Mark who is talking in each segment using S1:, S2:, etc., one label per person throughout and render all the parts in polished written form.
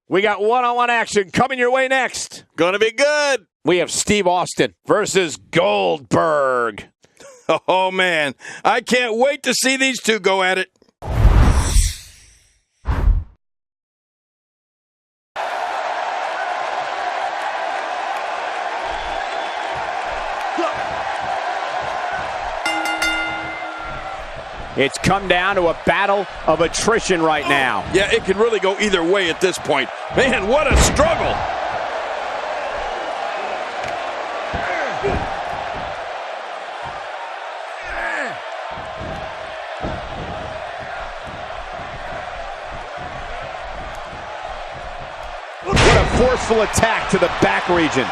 S1: We got one-on-one action coming your way next.
S2: Gonna be good.
S1: We have Steve Austin versus Goldberg.
S2: Oh, man. I can't wait to see these two go at it.
S1: It's come down to a battle of attrition right now.
S2: Yeah, it can really go either way at this point. Man, what a struggle.
S1: What a forceful attack to the back region.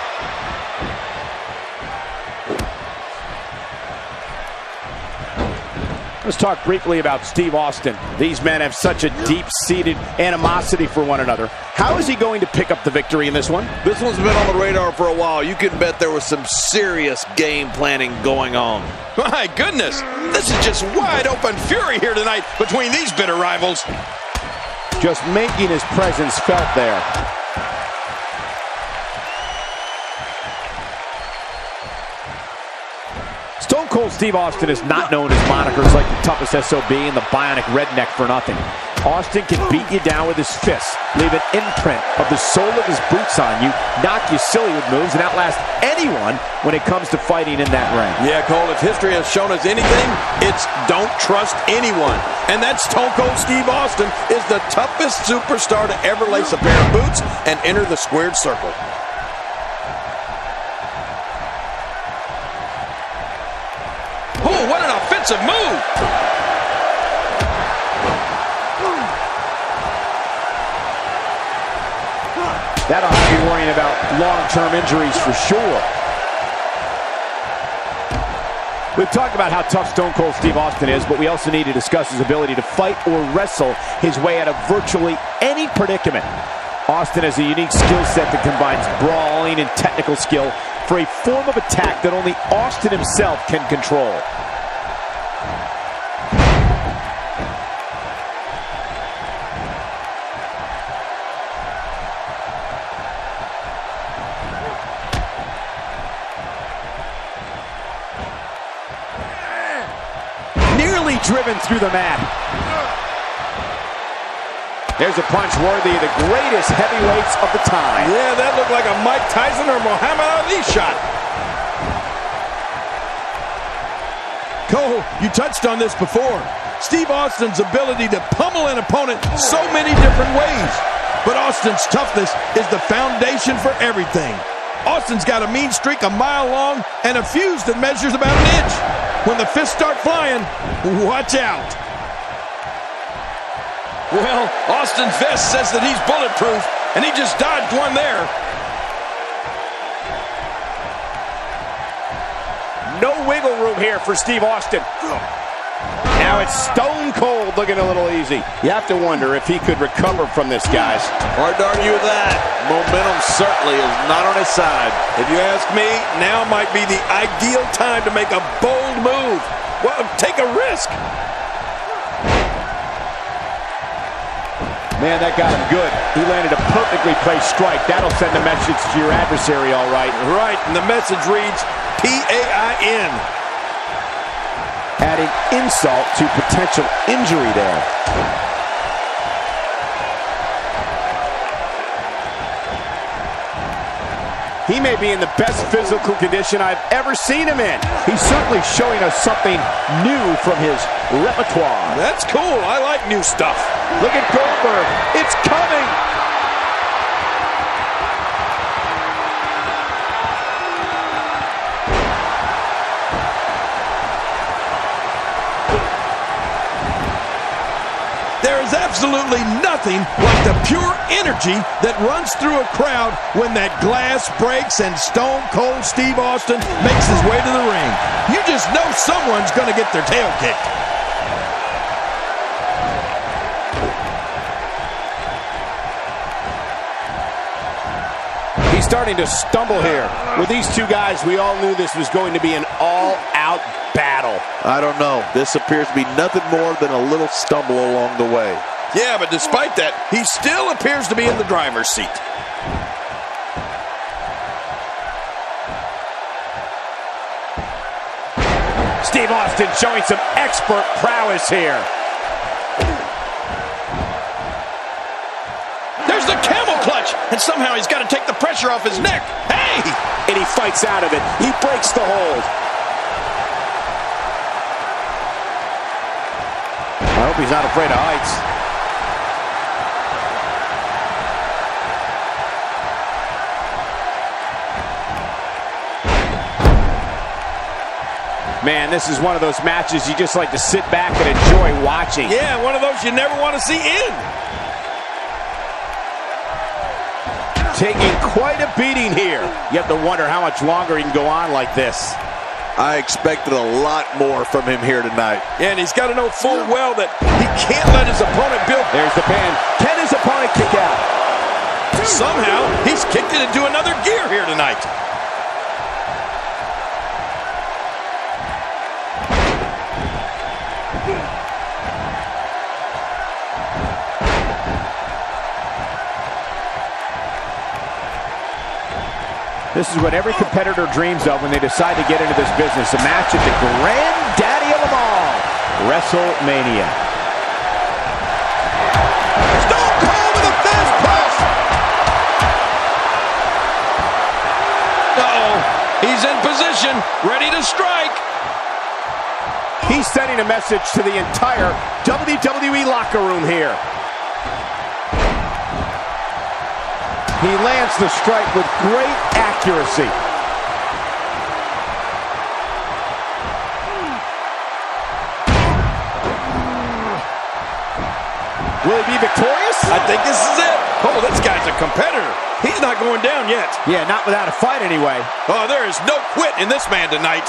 S1: Let's talk briefly about Steve Austin. These men have such a deep-seated animosity for one another. How is he going to pick up the victory in this one?
S2: This one's been on the radar for a while. You can bet there was some serious game planning going on. My goodness, this is just wide open fury here tonight between these bitter rivals.
S1: Just making his presence felt there. Stone Cold Steve Austin is not known as monikers like the toughest SOB and the bionic redneck for nothing. Austin can beat you down with his fists, leave an imprint of the sole of his boots on you, knock you silly with moves, and outlast anyone when it comes to fighting in that ring.
S2: Yeah, Cole, if history has shown us anything, it's don't trust anyone. And that Stone Cold Steve Austin is the toughest superstar to ever lace a pair of boots and enter the squared circle. Oh, what an offensive move!
S1: That'll have you worrying about long-term injuries for sure. We've talked about how tough Stone Cold Steve Austin is, but we also need to discuss his ability to fight or wrestle his way out of virtually any predicament. Austin has a unique skill set that combines brawling and technical skill for a form of attack that only Austin himself can control. Nearly driven through the mat. There's a punch worthy of the greatest heavyweights of the time.
S2: Yeah, that looked like a Mike Tyson or Muhammad Ali shot. Cole, you touched on this before. Steve Austin's ability to pummel an opponent so many different ways. But Austin's toughness is the foundation for everything. Austin's got a mean streak a mile long and a fuse that measures about an inch. When the fists start flying, watch out. Well, Austin's vest says that he's bulletproof, and he just dodged one there.
S1: No wiggle room here for Steve Austin. Now it's Stone Cold looking a little easy. You have to wonder if he could recover from this, guys.
S2: Hard to argue with that. Momentum certainly is not on his side. If you ask me, now might be the ideal time to make a bold move. Well, take a risk.
S1: Man, that got him good. He landed a perfectly placed strike. That'll send a message to your adversary, all right.
S2: Right, and the message reads P-A-I-N.
S1: Adding insult to potential injury there. He may be in the best physical condition I've ever seen him in. He's certainly showing us something new from his repertoire.
S2: That's cool. I like new stuff.
S1: Look at Goldberg. It's coming.
S2: There is absolutely nothing like the pure energy that runs through a crowd when that glass breaks and Stone Cold Steve Austin makes his way to the ring. You just know someone's going to get their tail kicked.
S1: He's starting to stumble here. With these two guys, we all knew this was going to be an all-out battle.
S3: I don't know. This appears to be nothing more than a little stumble along the way.
S2: Yeah, but despite that, he still appears to be in the driver's seat.
S1: Steve Austin showing some expert prowess here.
S2: There's the camel clutch, and somehow he's got to take the pressure off his neck. Hey!
S1: And he fights out of it. He breaks the hold. I hope he's not afraid of heights. Man, this is one of those matches you just like to sit back and enjoy watching.
S2: Yeah, one of those you never want to see end.
S1: Taking quite a beating here. You have to wonder how much longer he can go on like this.
S3: I expected a lot more from him here tonight.
S2: And he's got to know full well that he can't let his opponent build.
S1: There's the pin. Can his opponent kick out?
S2: Somehow, he's kicked it into another gear here tonight.
S1: This is what every competitor dreams of when they decide to get into this business. A match at the granddaddy of them all, WrestleMania.
S2: Stone Cold with a fast push. Uh-oh. He's in position, ready to strike.
S1: He's sending a message to the entire WWE locker room here. He lands the strike with great accuracy. Will he be victorious?
S2: I think this is it. Oh, this guy's a competitor. He's not going down yet.
S1: Yeah, not without a fight anyway.
S2: Oh, there is no quit in this man tonight.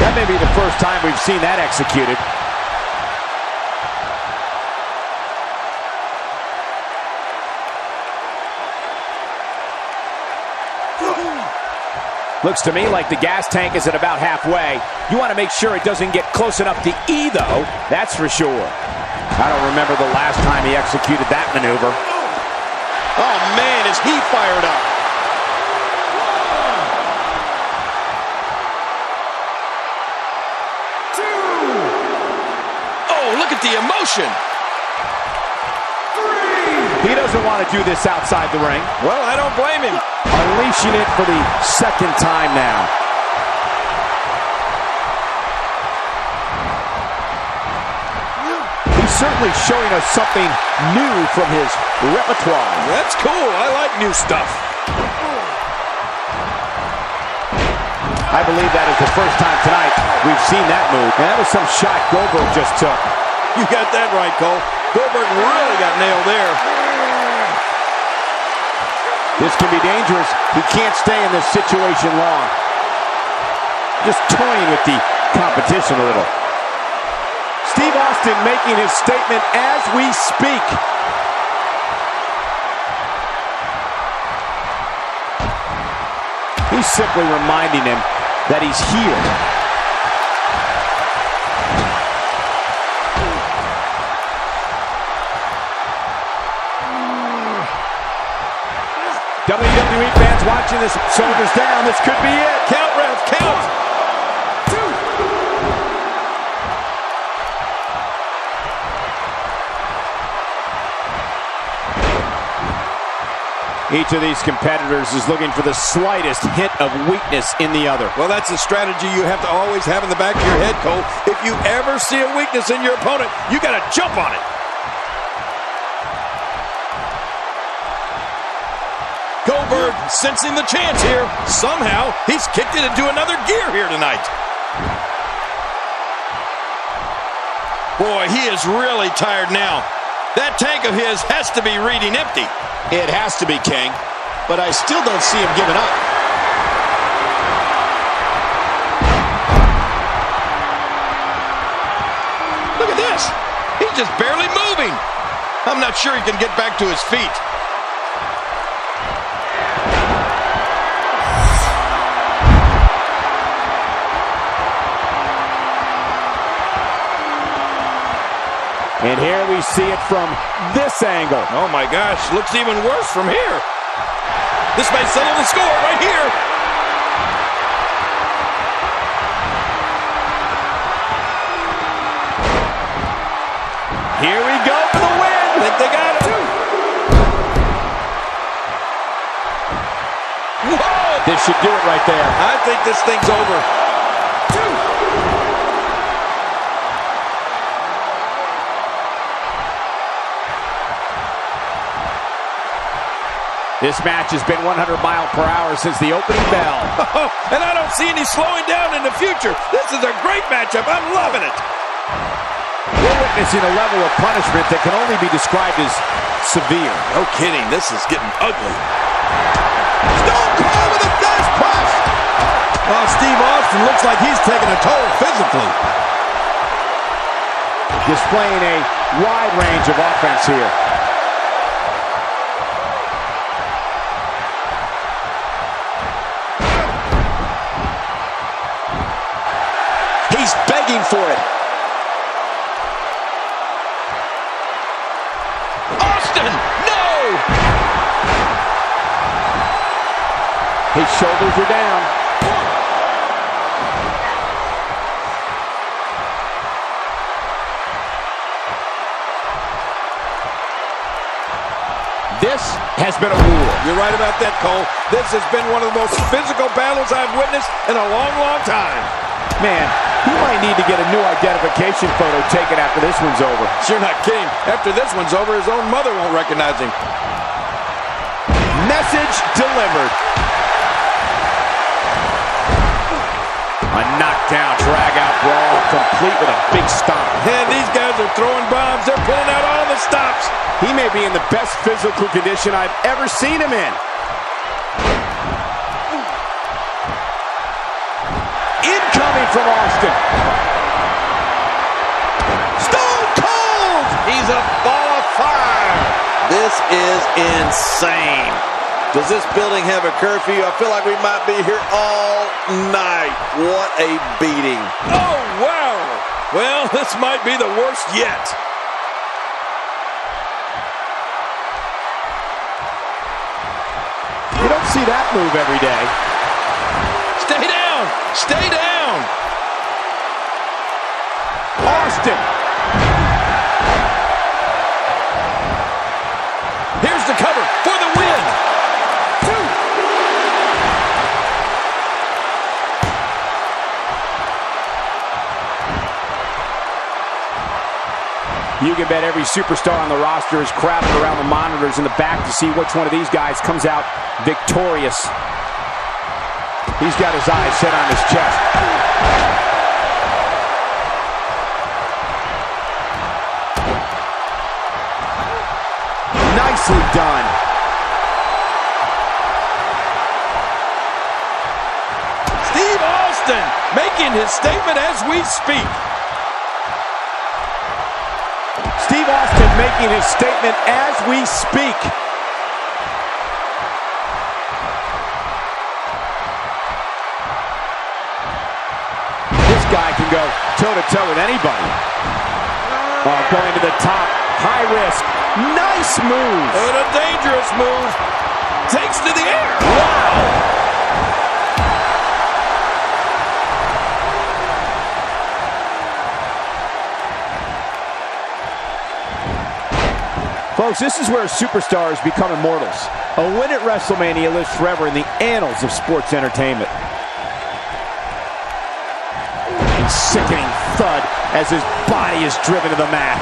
S1: That may be the first time we've seen that executed. Looks to me like the gas tank is at about halfway. You want to make sure it doesn't get close enough to E, though. That's for sure. I don't remember the last time he executed that maneuver.
S2: Oh, man, is he fired up. Look at the emotion.
S1: He doesn't want to do this outside the ring.
S2: Well, I don't blame him.
S1: Unleashing it for the second time now. He's certainly showing us something new from his repertoire.
S2: That's cool. I like new stuff.
S1: I believe that is the first time tonight we've seen that move. And that was some shot Goldberg just took.
S2: You got that right, Cole. Goldberg really got nailed there.
S1: This can be dangerous. He can't stay in this situation long. Just toying with the competition a little. Steve Austin making his statement as we speak. He's simply reminding him that he's here. WWE fans watching this, shoulders down. This could be it.
S2: Count, ref, count.
S1: 2. Each of these competitors is looking for the slightest hint of weakness in the other.
S2: Well, that's a strategy you have to always have in the back of your head, Cole. If you ever see a weakness in your opponent, you got to jump on it. Goldberg sensing the chance here. Somehow, he's kicked it into another gear here tonight. Boy, he is really tired now. That tank of his has to be reading empty.
S3: It has to be, King, but I still don't see him giving up.
S2: Look at this. He's just barely moving. I'm not sure he can get back to his feet.
S1: And here we see it from this angle.
S2: Oh my gosh, looks even worse from here. This may settle the score right here.
S1: Here we go for the win.
S2: I think they got it. Whoa!
S1: This should do it right there.
S2: I think this thing's over.
S1: This match has been 100 miles per hour since the opening bell.
S2: And I don't see any slowing down in the future. This is a great matchup. I'm loving it.
S1: We're witnessing a level of punishment that can only be described as severe.
S2: No kidding. This is getting ugly. Stone Cold with a fast press. Oh, Steve Austin looks like he's taking a toll physically.
S1: Displaying a wide range of offense here.
S3: He's begging for it.
S2: Austin, no!
S1: His shoulders are down. This has been a war.
S2: You're right about that, Cole. This has been one of the most physical battles I've witnessed in a long, long time.
S1: Man, he might need to get a new identification photo taken after this one's over.
S2: You're not kidding. After this one's over, his own mother won't recognize him.
S1: Message delivered. A knockdown, drag-out brawl, complete with a big stomp.
S2: And these guys are throwing bombs. They're pulling out all the stops.
S1: He may be in the best physical condition I've ever seen him in. Incoming from Austin.
S2: Stone Cold! He's a ball of fire. This is insane. Does this building have a curfew? I feel like we might be here all night. What a beating. Oh, wow. Well, this might be the worst yet.
S1: You don't see that move every day.
S2: Stay down. Stay down.
S1: Austin.
S2: Here's the cover for the win.
S1: You can bet every superstar on the roster is crowded around the monitors in the back to see which one of these guys comes out victorious. He's got his eyes set on his chest. Nicely done.
S2: Steve Austin making his statement as we speak.
S1: Steve Austin making his statement as we speak. This guy can go toe-to-toe with anybody. Oh, going to the top. High risk. Nice move.
S2: And a dangerous move. Takes to the air. Wow.
S1: Folks, this is where superstars become immortals. A win at WrestleMania lives forever in the annals of sports entertainment. A sickening thud as his body is driven to the mat.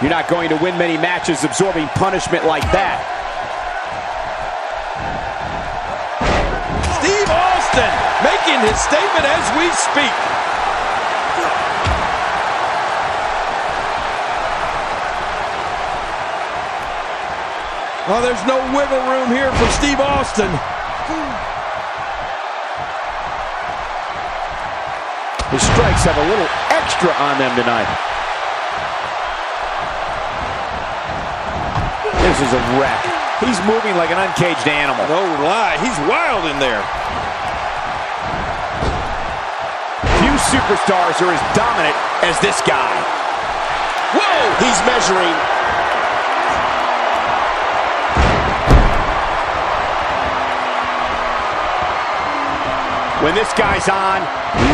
S1: You're not going to win many matches absorbing punishment like that.
S2: Steve Austin making his statement as we speak. Oh, there's no wiggle room here for Steve Austin.
S1: His strikes have a little extra on them tonight. This is a wreck. He's moving like an uncaged animal.
S2: No lie, he's wild in there.
S1: Few superstars are as dominant as this guy.
S3: Whoa! He's measuring.
S1: When this guy's on,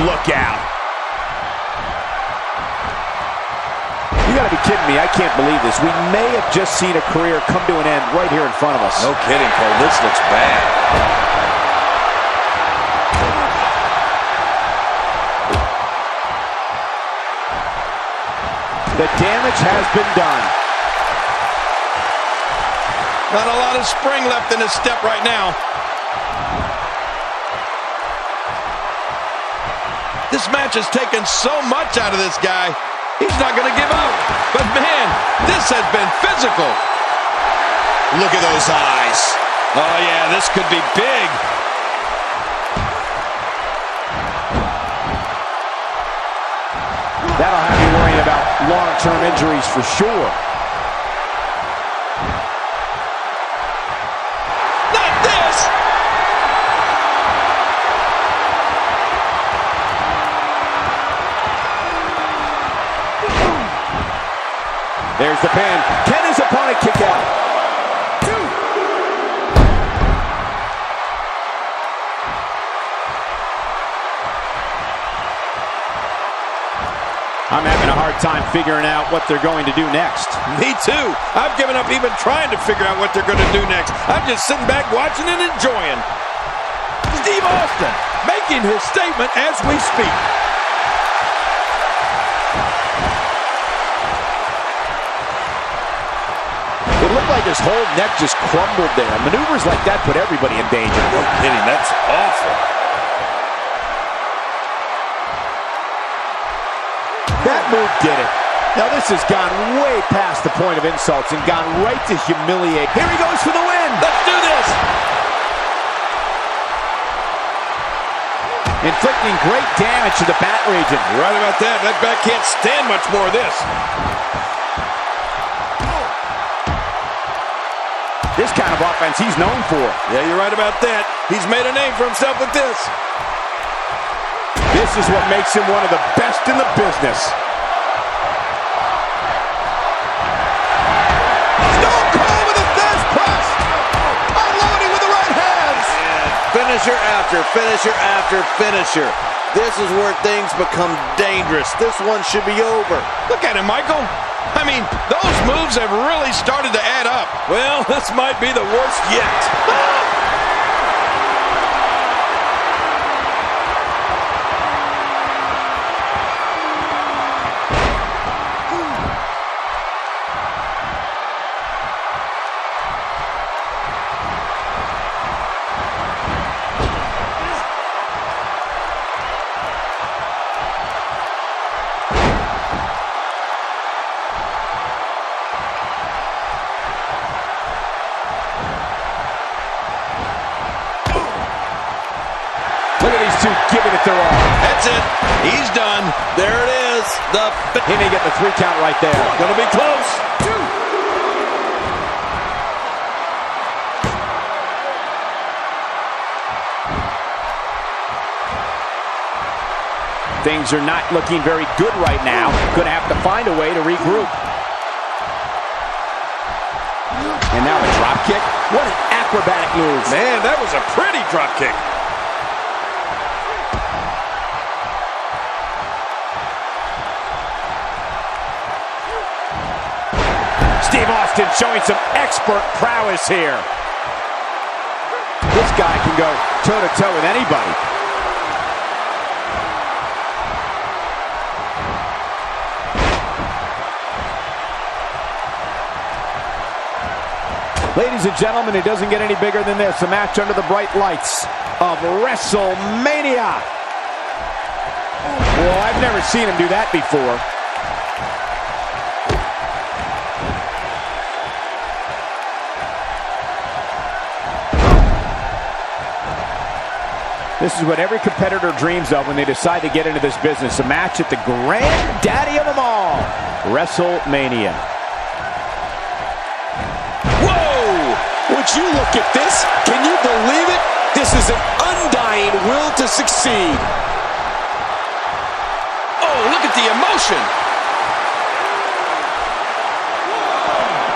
S1: look out. You gotta be kidding me. I can't believe this. We may have just seen a career come to an end right here in front of us.
S2: No kidding, Cole. This looks bad.
S1: The damage has been done.
S2: Not a lot of spring left in his step right now. This match has taken so much out of this guy. He's not going to give up. But man, this has been physical.
S3: Look at those eyes.
S2: Oh yeah, this could be big.
S1: That'll have you worrying about long-term injuries for sure.
S2: Not this!
S1: There's the pin. Can his opponent kick out? I'm having a hard time figuring out what they're going to do next.
S2: Me too. I've given up even trying to figure out what they're going to do next. I'm just sitting back watching and enjoying. Steve Austin making his statement as we speak.
S1: It looked like his whole neck just crumbled there. Maneuvers like that put everybody in danger.
S2: No kidding, that's awful.
S1: That move did it. Now this has gone way past the point of insults and gone right to humiliate. Here he goes for the win.
S2: Let's do this.
S1: Inflicting great damage to the back region.
S2: You're right about that. That back can't stand much more of this.
S1: This kind of offense he's known for.
S2: Yeah, you're right about that. He's made a name for himself with this.
S1: This is what makes him one of the best in the business.
S2: Stone Cold with a fist press. Unloading with the right hands.
S4: Finisher after finisher after finisher. This is where things become dangerous. This one should be over.
S2: Look at him, Michael. I mean, those moves have really started to add up. Well, this might be the worst yet.
S1: Giving it their all.
S2: That's it. He's done.
S4: There it is.
S1: He may get the 3 count right there.
S2: Gonna be close.
S1: 2. Things are not looking very good right now. Gonna have to find a way to regroup. And now a drop kick. What an acrobatic move.
S2: Man, that was a pretty drop kick.
S1: Steve Austin showing some expert prowess here. This guy can go toe-to-toe with anybody. Ladies and gentlemen, it doesn't get any bigger than this. A match under the bright lights of WrestleMania. Well, I've never seen him do that before. This is what every competitor dreams of when they decide to get into this business. A match at the granddaddy of them all, WrestleMania.
S2: Whoa!
S3: Would you look at this? Can you believe it? This is an undying will to succeed. Oh, look at the emotion.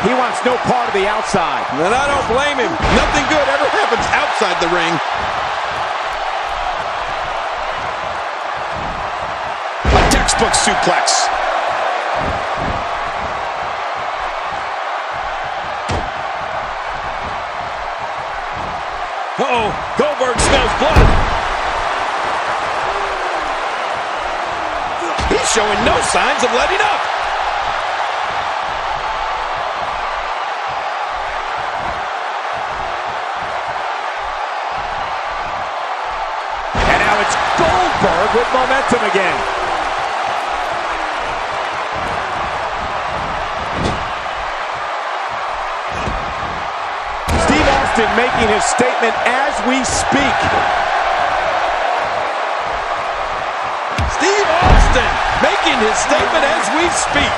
S1: He wants no part of the outside.
S2: And I don't blame him. Nothing good ever happens outside the ring.
S3: A textbook suplex.
S2: Uh-oh, Goldberg smells blood. He's showing no signs of letting up.
S1: And now it's Goldberg with momentum again. Making his statement as we speak.
S2: Steve Austin making his statement as we speak.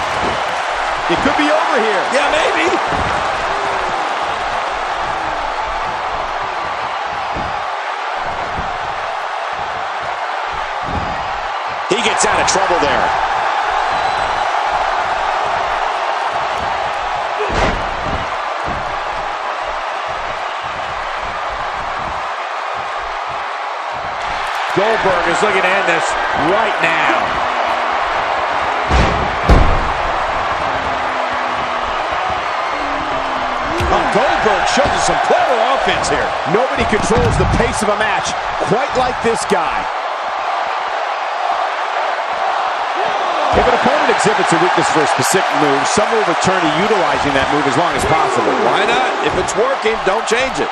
S1: It could be over here.
S2: Yeah, maybe.
S3: He gets out of trouble there.
S1: Goldberg is looking to end this right now.
S2: Goldberg shows us some clever offense here.
S1: Nobody controls the pace of a match quite like this guy. If an opponent exhibits a weakness for a specific move, some will return to utilizing that move as long as possible.
S2: Why not? If it's working, don't change it.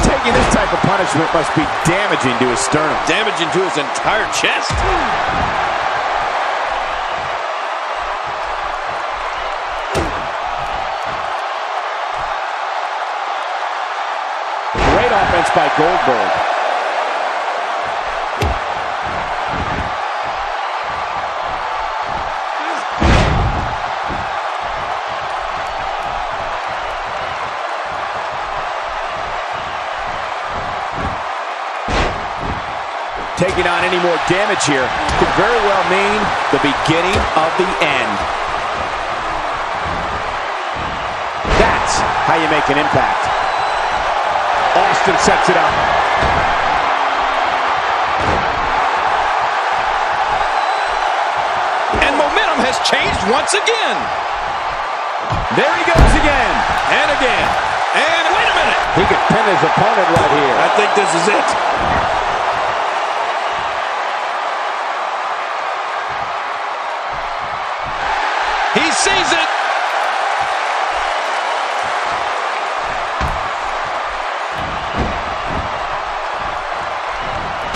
S1: Taking this type of punishment must be damaging to his sternum.
S2: Damaging to his entire chest.
S1: Great offense by Goldberg. Taking on any more damage here could very well mean the beginning of the end. That's how you make an impact. Austin sets it up.
S2: And momentum has changed once again.
S1: There he goes again.
S2: And again. And wait a minute.
S1: He could pin his opponent right here.
S2: I think this is it. He sees it.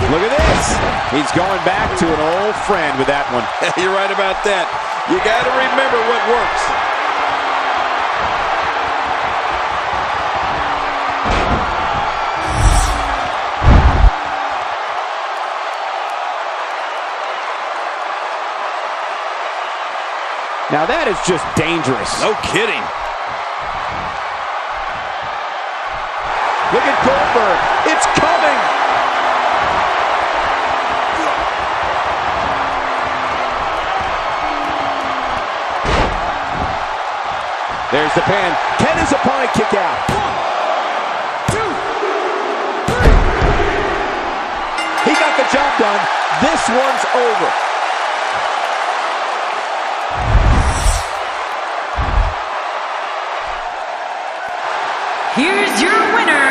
S1: Look at this. He's going back to an old friend with that one.
S2: You're right about that. You got to remember what works.
S1: Now that is just dangerous.
S2: No kidding.
S1: Look at Goldberg. It's coming. There's the pin. Can his opponent kick out? 1, 2, 3. He got the job done. This one's over.
S5: Here's your winner,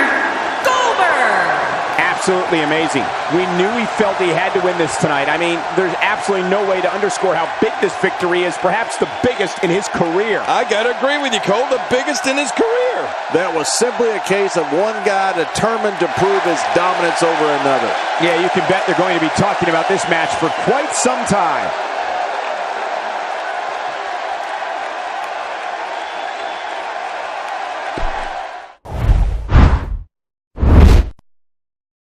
S5: Goldberg.
S1: Absolutely amazing. We knew he felt he had to win this tonight. I mean, there's absolutely no way to underscore how big this victory is, perhaps the biggest in his career.
S2: I got to agree with you, Cole, the biggest in his career.
S4: That was simply a case of one guy determined to prove his dominance over another.
S1: Yeah, you can bet they're going to be talking about this match for quite some time.